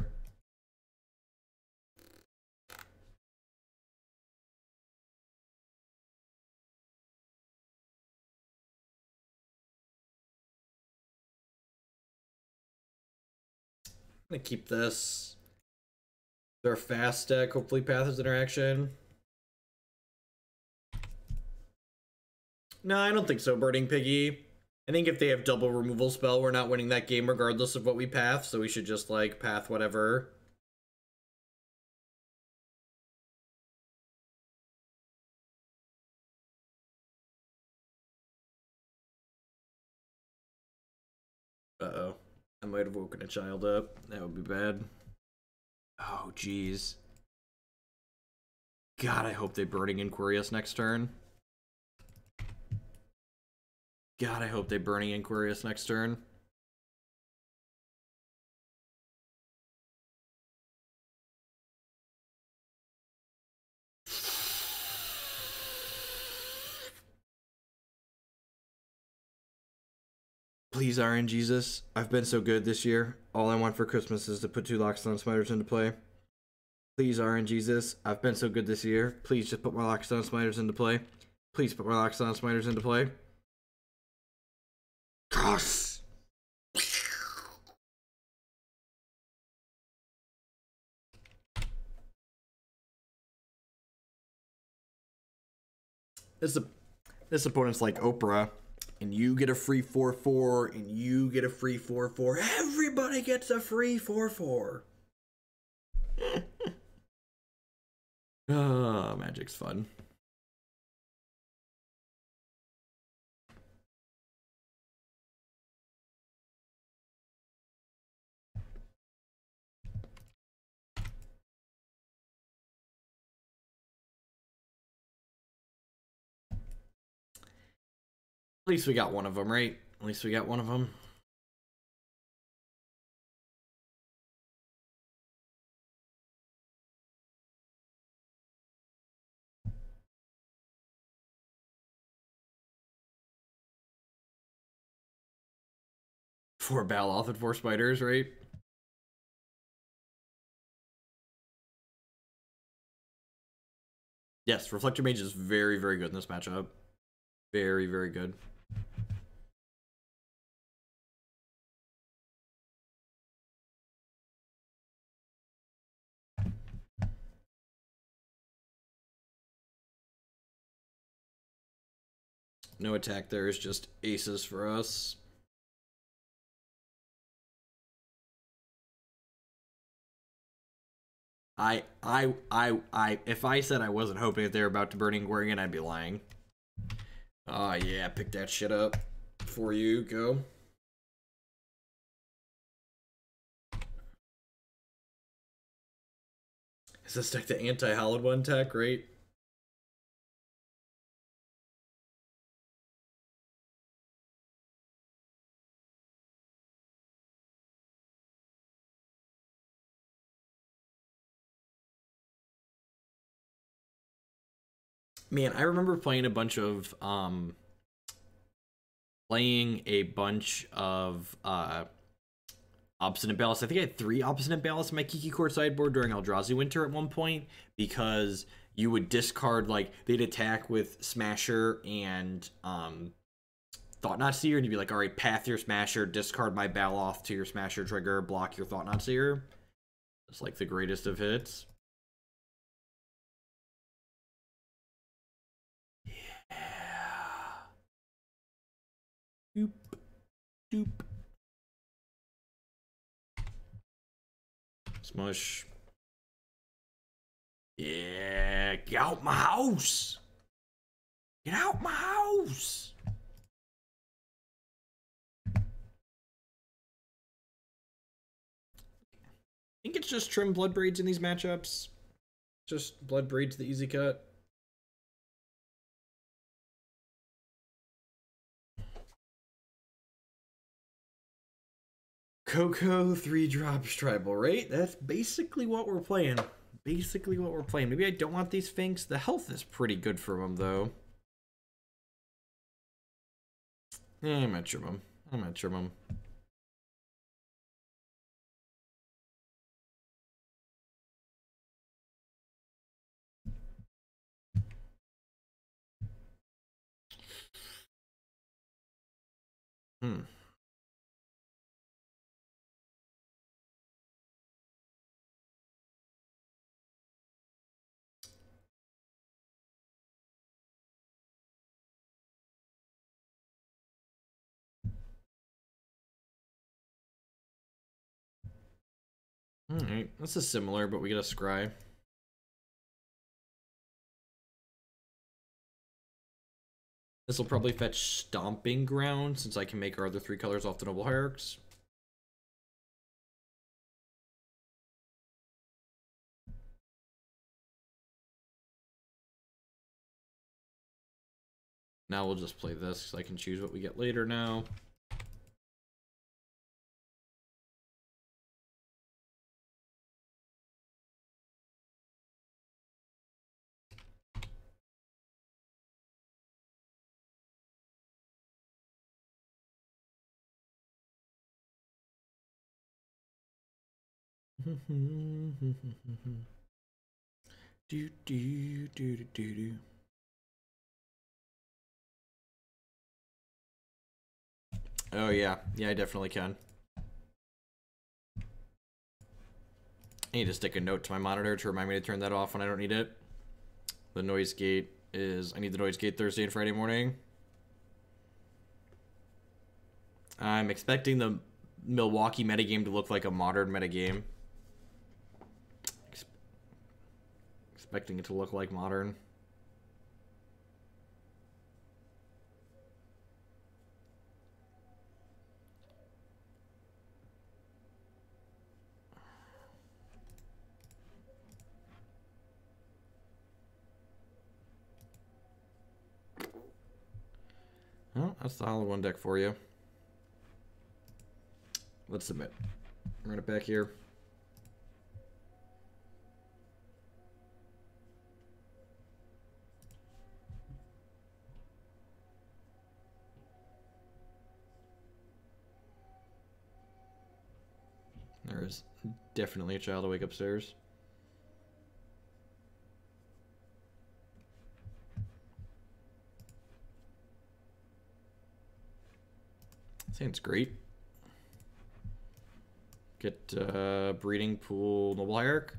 I'm gonna keep this. They're a fast deck. Hopefully Path's interaction. No, I don't think so, Burning Piggy. I think if they have double removal spell, we're not winning that game regardless of what we path, so we should just, like, path whatever. Uh-oh. I might have woken a child up. That would be bad. Oh, jeez. God, I hope they Burning Inquiry us next turn. God, I hope they Burning Inquiry us next turn. Please, RNGesus. I've been so good this year. All I want for Christmas is to put 2 Loxodon Smiters into play. Please, RNGesus. I've been so good this year. Please just put my Loxodon Smiters into play. Please put my Loxodon Smiters into play. Yes! This opponent's like Oprah. And you get a free 4/4, and you get a free 4/4. Everybody gets a free 4/4. Oh, Magic's fun. At least we got one of them, right? At least we got one of them. Four Baloth and 4 Spiders, right? Yes, Reflector Mage is very, very good in this matchup. Very, very good. No attack there, is just aces for us. If I said I wasn't hoping that they were about to Burning Inquiry again, I'd be lying. Oh yeah, pick that shit up for you, go. Is this like the anti-Hallowed one tech, right? Man, I remember playing a bunch of Obstinate Ballast. I think I had 3 Obstinate Ballast in my Kiki Court sideboard during Eldrazi Winter at one point, because you would discard, like, they'd attack with Smasher and Thought-Knot Seer, and you'd be like, alright, path your Smasher, discard my Baloth to your Smasher trigger, block your Thought-Knot Seer. It's like the greatest of hits. Yeah. Doop. Doop. Smush. Yeah, get out my house! Get out my house! I think it's just trim Bloodbraids in these matchups. Just Bloodbraids the easy cut. Coco 3-drops tribal, right? That's basically what we're playing. Basically what we're playing. Maybe I don't want these Finks. The health is pretty good for them, though. Yeah, I might trim them. I might trim them. Alright, this is similar, but we get a scry. This will probably fetch Stomping Ground, since I can make our other 3 colors off the Noble Hierarchs. Now we'll just play this, because I can choose what we get later now. do do do do do. Oh yeah, I definitely can. I need to stick a note to my monitor to remind me to turn that off when I don't need it. The noise gate is, I need the noise gate Thursday and Friday morning. I'm expecting the Milwaukee metagame to look like a modern metagame. Expecting it to look like modern. Oh, that's the Hallowed One deck for you. Let's submit. Run it back here. There is definitely a child awake upstairs. Sounds great. Get breeding pool Noble Hierarch.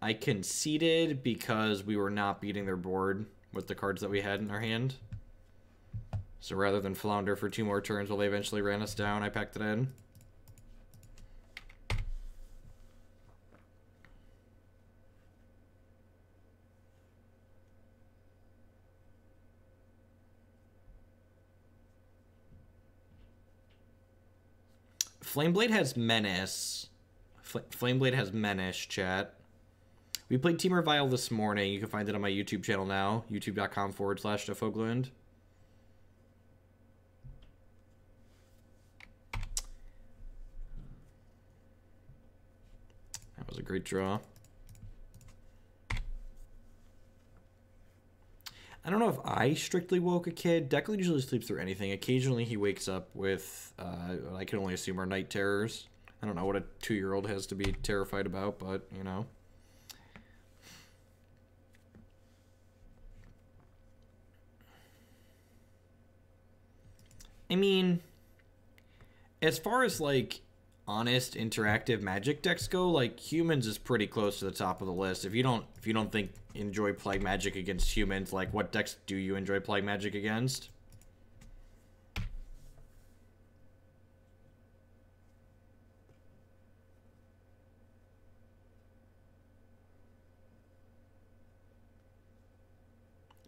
I conceded because we were not beating their board with the cards that we had in our hand. So rather than flounder for 2 more turns while they eventually ran us down, I packed it in. Flameblade has Menace. Flameblade has Menace, chat. We played Team Revile this morning. You can find it on my YouTube channel now. youtube.com/JeffHoagland. That was a great draw. I don't know if I strictly woke a kid. Declan usually sleeps through anything. Occasionally he wakes up with, I can only assume, are night terrors. I don't know what a 2-year-old has to be terrified about, but, you know. I mean, as far as, like, honest interactive Magic decks go, like, humans is pretty close to the top of the list. If you don't think enjoy playing Magic against humans, like, what decks do you enjoy playing Magic against?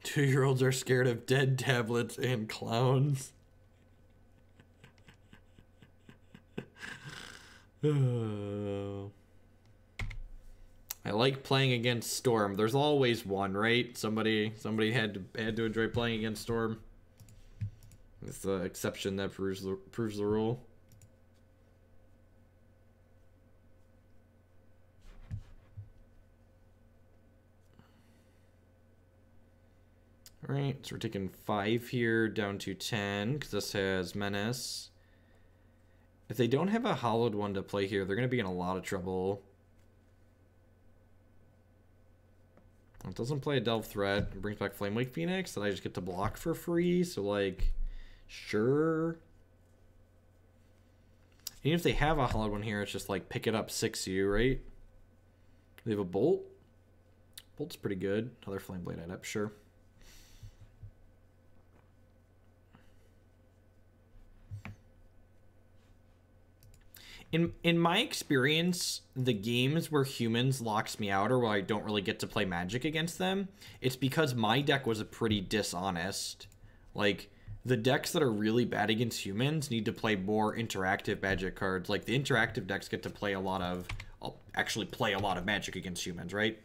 Two-year-olds are scared of dead tablets and clowns. I like playing against Storm. There's always one, right? Somebody had to enjoy playing against Storm. It's the exception that proves the rule. All right, so we're taking 5 here down to 10 because this has Menace. If they don't have a Hallowed one to play here, they're going to be in a lot of trouble. It doesn't play a Delve Threat. It brings back Flamewake Phoenix that I just get to block for free. So, like, sure. Even if they have a Hallowed one here, it's just like pick it up 6U, right? They have a Bolt. Bolt's pretty good. Another Flameblade Adept, sure. In my experience, the games where humans locks me out or where I don't really get to play Magic against them, it's because my deck was a pretty dishonest. Like, the decks that are really bad against humans need to play more interactive Magic cards. Like, the interactive decks get to play actually play a lot of Magic against humans, right?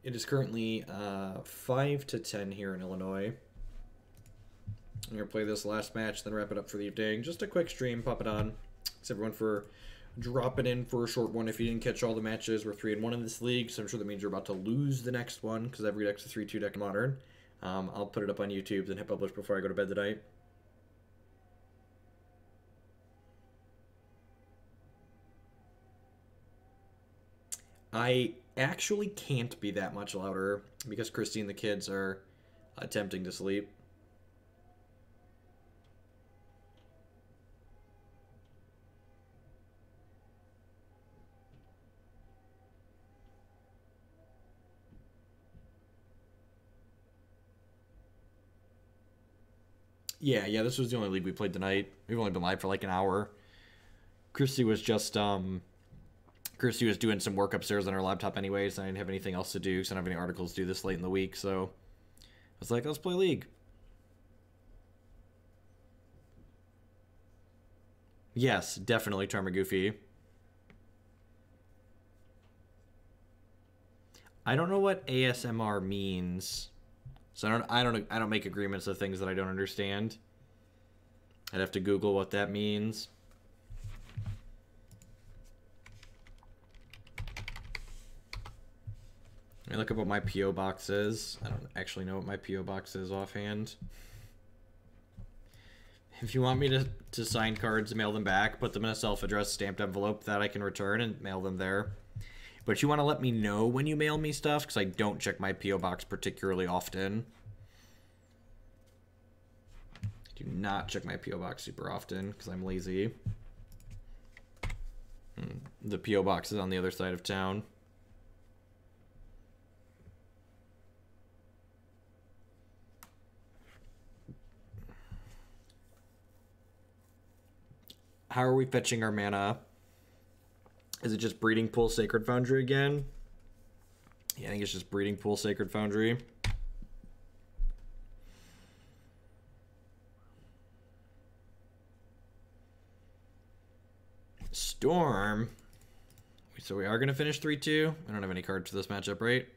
It is currently 5 to 10 here in Illinois. I'm going to play this last match, then wrap it up for the evening. Just a quick stream, pop it on. Thanks everyone for dropping in for a short one. If you didn't catch all the matches, we're 3-1 in this league, so I'm sure that means you're about to lose the next one, because every deck's a 3-2 deck in Modern. I'll put it up on YouTube, then hit publish before I go to bed tonight. I actually can't be that much louder, because Christy and the kids are attempting to sleep. Yeah, this was the only league we played tonight. We've only been live for like an hour. Christy was just, Christy was doing some work upstairs on her laptop anyways, and I didn't have anything else to do, because I don't have any articles to do this late in the week, so I was like, let's play League. Yes, definitely Tarmogoofy. I don't know what ASMR means. So I don't make agreements of things that I don't understand. I'd have to Google what that means. Let me look up what my P.O. box is. I don't actually know what my P.O. box is offhand. If you want me to sign cards and mail them back, put them in a self-addressed stamped envelope that I can return and mail them there. But you want to let me know when you mail me stuff, because I don't check my P.O. box particularly often. I do not check my P.O. box super often, because I'm lazy. The P.O. box is on the other side of town. How are we fetching our mana? Is it just Breeding Pool Sacred Foundry again? Yeah, I think it's just Breeding Pool Sacred Foundry. Storm. So we are going to finish 3-2. I don't have any cards for this matchup, right?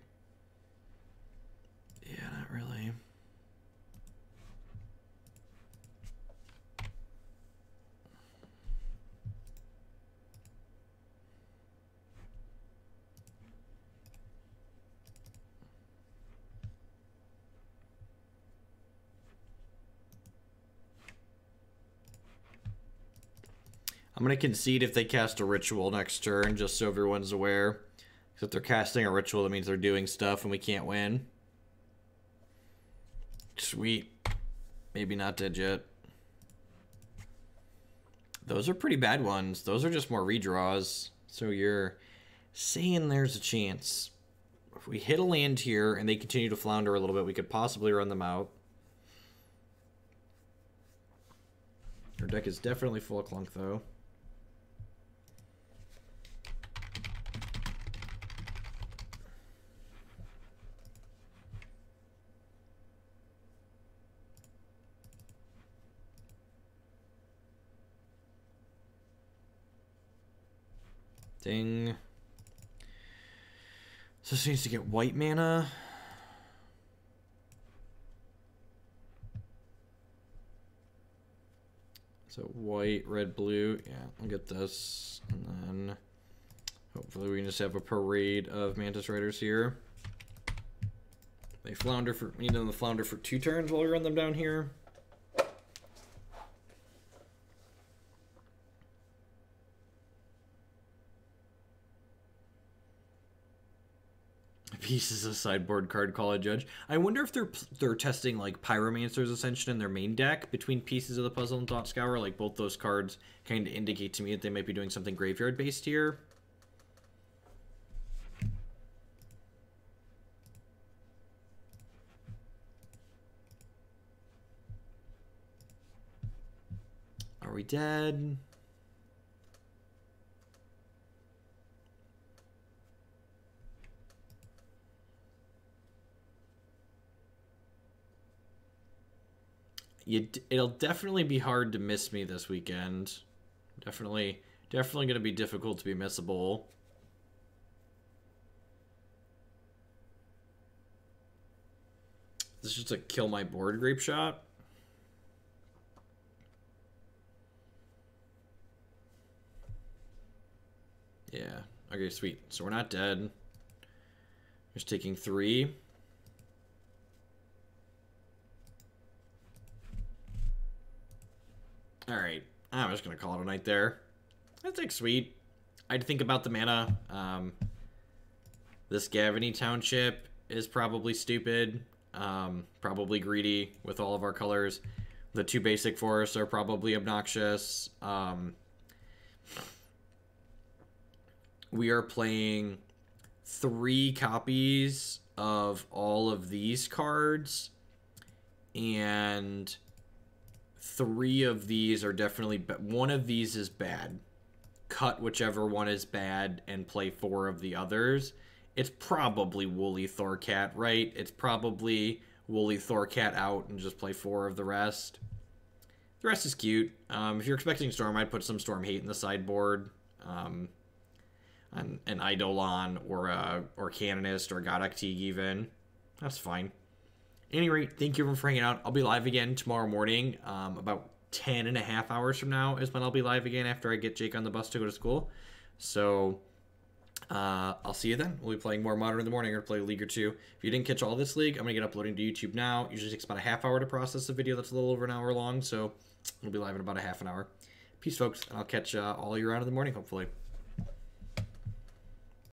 Yeah, not really. I'm going to concede if they cast a ritual next turn, just so everyone's aware. Because if they're casting a ritual, that means they're doing stuff and we can't win. Sweet. Maybe not dead yet. Those are pretty bad ones. Those are just more redraws. So you're saying there's a chance. If we hit a land here and they continue to flounder a little bit, we could possibly run them out. Our deck is definitely full of clunk, though. Ding. So this needs to get white mana. So white, red, blue. Yeah, I'll get this. And then hopefully we can just have a parade of Mantis Riders here. They flounder for, we need them to flounder for 2 turns while we run them down here. Pieces of sideboard card, call a judge. I wonder if they're testing like Pyromancer's Ascension in their main deck between Pieces of the Puzzle and Thought Scour. Like both those cards kind of indicate to me that they might be doing something graveyard based here. Are we dead? It'll definitely be hard to miss me this weekend. Definitely going to be difficult to be missable. This is just a kill my board grape shot. Yeah. Okay, sweet. So we're not dead. Just taking 3. Alright, I'm just going to call it a night there. That's like sweet. I'd think about the mana. This Gavony Township is probably stupid. Probably greedy with all of our colors. The 2 basic forests are probably obnoxious. We are playing 3 copies of all of these cards. And 3 of these are definitely... One of these is bad. Cut whichever one is bad and play 4 of the others. It's probably Woolly Thoctar, right? It's probably Woolly Thoctar out and just play 4 of the rest. The rest is cute. If you're expecting Storm, I'd put some Storm Hate in the sideboard. An Eidolon or Canonist or Godok Teague even. That's fine. At any rate, thank you everyone for hanging out. I'll be live again tomorrow morning. About 10.5 hours from now is when I'll be live again after I get Jake on the bus to go to school. So I'll see you then. We'll be playing more Modern in the morning or play a league or 2. If you didn't catch all this league, I'm going to get uploading to YouTube now. It usually takes about a half hour to process a video that's a little over an hour long. So we'll be live in about a half an hour. Peace, folks, and I'll catch all you around in the morning, hopefully.